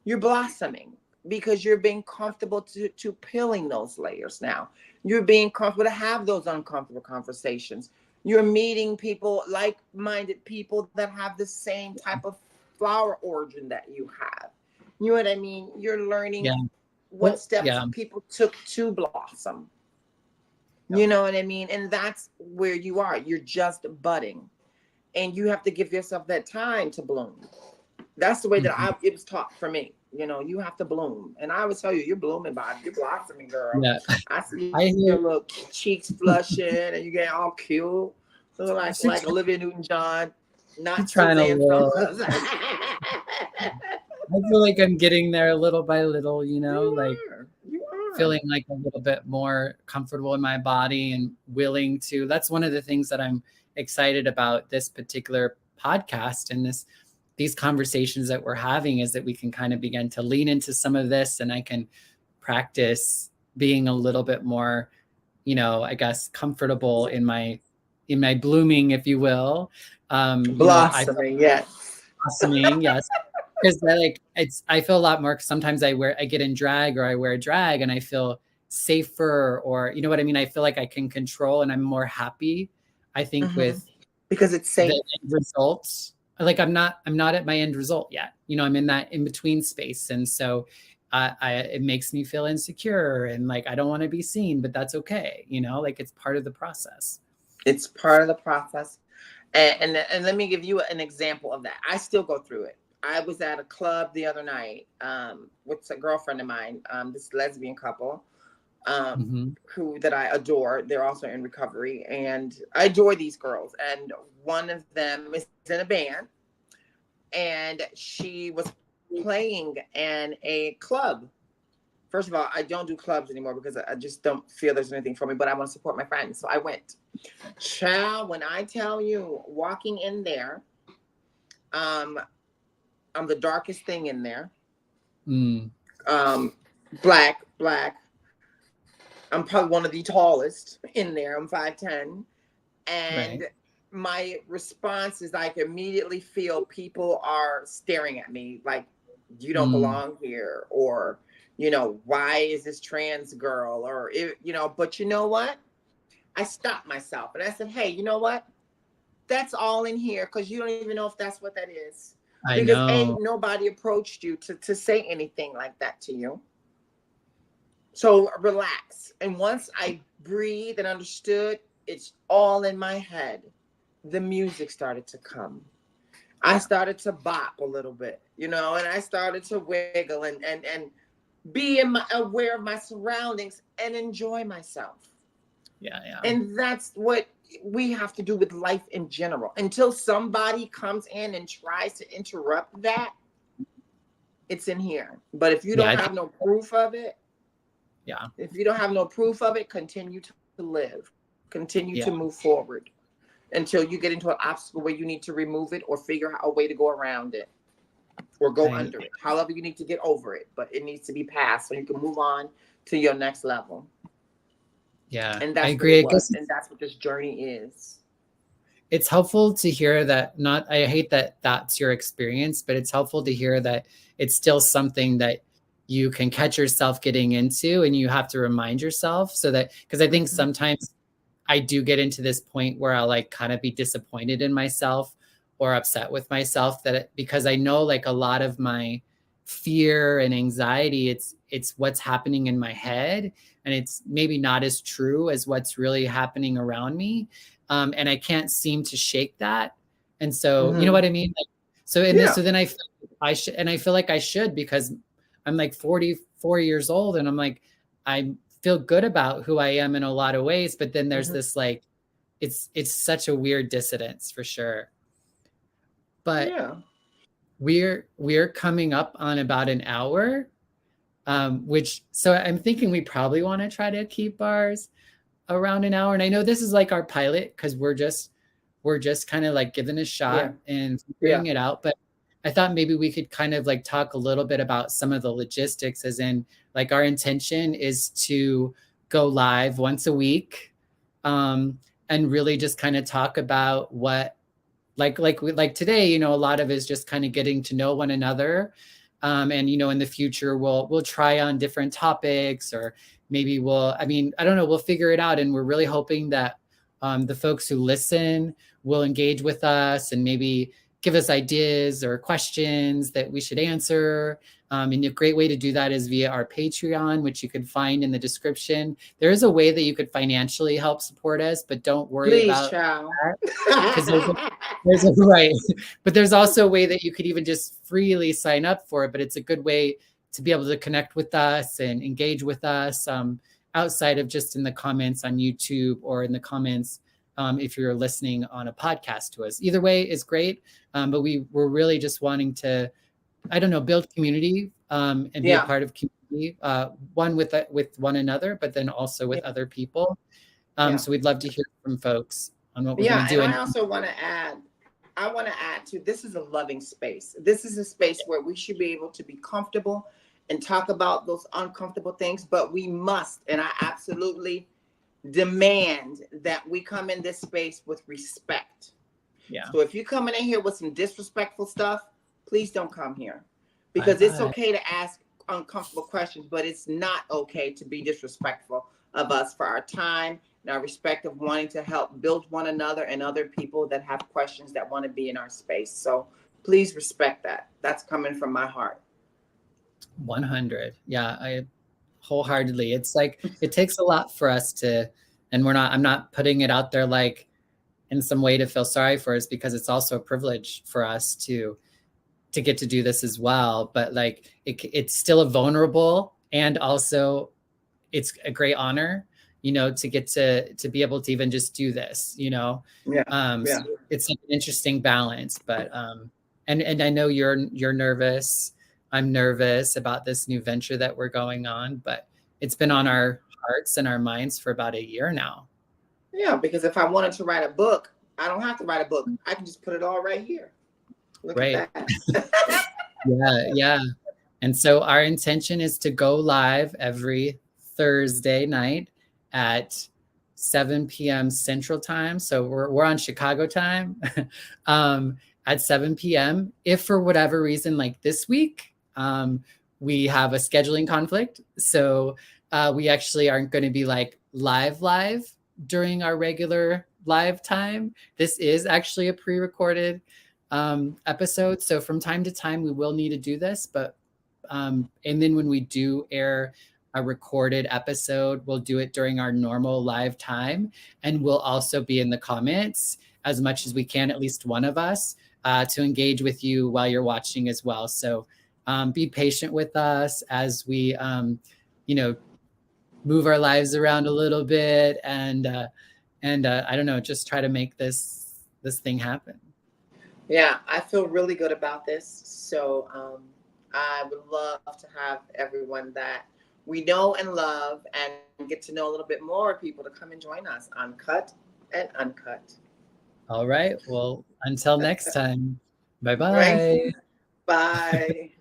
you're blossoming because you're being comfortable to peeling those layers now. You're being comfortable to have those uncomfortable conversations. You're meeting people, like-minded people that have the same type of flower origin that you have. You know what I mean? You're learning Yeah. what Well, steps yeah. people took to blossom. Yeah. You know what I mean? And that's where you are. You're just budding. And you have to give yourself that time to bloom. That's the way that Mhm. it was taught for me. You have to bloom. And I would tell you, you're blooming, Bob. You're blossoming, girl. Yeah. I see I your hear little cheeks flushing and you get all cute. So like Olivia Newton-John, keep not trying a Suzanne little. Summers. I feel like I'm getting there little by little, you know, You like are. You are. feeling like a little bit more comfortable in my body and willing to. That's one of the things that I'm excited about this particular podcast and these conversations that we're having is that we can kind of begin to lean into some of this, and I can practice being a little bit more, I guess, comfortable in my blooming, if you will. Blossoming, yes. Blossoming, yes. Because I feel a lot more. Sometimes I get in drag, or I wear drag, and I feel safer, or you know what I mean. I feel like I can control, and I'm more happy. I think with because it's safe. The end results. Like I'm not at my end result yet. I'm in that in between space, and so it makes me feel insecure, and like I don't want to be seen, but that's okay. Like it's part of the process. It's part of the process, and let me give you an example of that. I still go through it. I was at a club the other night with a girlfriend of mine, this lesbian couple, who that I adore. They're also in recovery, and I adore these girls. And one of them is in a band, and she was playing in a club. First of all, I don't do clubs anymore because I just don't feel there's anything for me, but I want to support my friends. So I went. Child, when I tell you, walking in there, I'm the darkest thing in there. Black. I'm probably one of the tallest in there. I'm 5'10". And my response is I can immediately feel people are staring at me like, you don't belong here. Or, why is this trans girl? Or, but you know what? I stopped myself and I said, hey, you know what? That's all in here because you don't even know if that's what that is. Because ain't nobody approached you to say anything like that to you. So relax. And once I breathed and understood, it's all in my head. The music started to come. I started to bop a little bit, and I started to wiggle and be aware of my surroundings and enjoy myself. Yeah. And that's what we have to do with life in general. Until somebody comes in and tries to interrupt that, it's in here. But if you don't have no proof of it, if you don't have no proof of it, continue to live, continue to move forward until you get into an obstacle where you need to remove it or figure out a way to go around it or go under it. However, you need to get over it, but it needs to be passed so you can move on to your next level. Yeah, and that's I agree. and that's what this journey is. It's helpful to hear that. I hate that that's your experience, but it's helpful to hear that it's still something that you can catch yourself getting into, and you have to remind yourself so that, because I think sometimes I do get into this point where I'll like kind of be disappointed in myself or upset with myself because I know like a lot of my fear and anxiety, it's what's happening in my head, and it's maybe not as true as what's really happening around me. And I can't seem to shake that. And so, you know what I mean? Like, so then I should, and I feel like I should, because I'm like 44 years old, and I'm like, I feel good about who I am in a lot of ways. But then there's this, like, it's such a weird dissonance for sure. But we're coming up on about an hour, so I'm thinking we probably want to try to keep ours around an hour. And I know this is like our pilot, because we're just kind of like giving a shot and figuring it out. But I thought maybe we could kind of like talk a little bit about some of the logistics, as in like our intention is to go live once a week, and really just kind of talk about what, like today, a lot of it is just kind of getting to know one another. And, in the future, we'll try on different topics, or maybe I don't know, we'll figure it out. And we're really hoping that the folks who listen will engage with us and maybe give us ideas or questions that we should answer. And a great way to do that is via our Patreon, which you can find in the description. There is a way that you could financially help support us, but don't worry about that. Right. But there's also a way that you could even just freely sign up for it. But it's a good way to be able to connect with us and engage with us outside of just in the comments on YouTube or in the comments if you're listening on a podcast to us. Either way is great. But we're really just wanting to, build community and be a part of community, one with one another, but then also with other people. So we'd love to hear from folks on what we're going to do. And I also want to add, I want to add to, this is a loving space. This is a space where we should be able to be comfortable and talk about those uncomfortable things, but we must, and I absolutely demand that we come in this space with respect. Yeah. So if you're coming in here with some disrespectful stuff, please don't come here, because it's Bye-bye. okay to ask uncomfortable questions, but it's not okay to be disrespectful of us for our time and our respect of wanting to help build one another and other people that have questions that want to be in our space. So please respect that. That's coming from my heart. 100. Yeah, I wholeheartedly. It's like it takes a lot for us to, and I'm not putting it out there like in some way to feel sorry for us, because it's also a privilege for us to get to do this as well. But like it's still a vulnerable, and also it's a great honor, to get to be able to even just do this, Yeah. So it's like an interesting balance. But and I know you're nervous. I'm nervous about this new venture that we're going on, but it's been on our hearts and our minds for about a year now. Yeah, because if I wanted to write a book, I don't have to write a book. I can just put it all right here. Look at that. Yeah. And so our intention is to go live every Thursday night at 7 p.m. Central Time. So we're on Chicago time at 7 p.m. If for whatever reason, like this week, we have a scheduling conflict. So we actually aren't going to be like live during our regular live time. This is actually a pre-recorded episode. So from time to time, we will need to do this, but and then when we do air a recorded episode, we'll do it during our normal live time. And we'll also be in the comments as much as we can, at least one of us, to engage with you while you're watching as well. So be patient with us as we, move our lives around a little bit, and I don't know, just try to make this thing happen. Yeah, I feel really good about this. So I would love to have everyone that we know and love and get to know a little bit more people to come and join us on Cut and Uncut. All right. Well, until next time. Bye-bye. Right? Bye.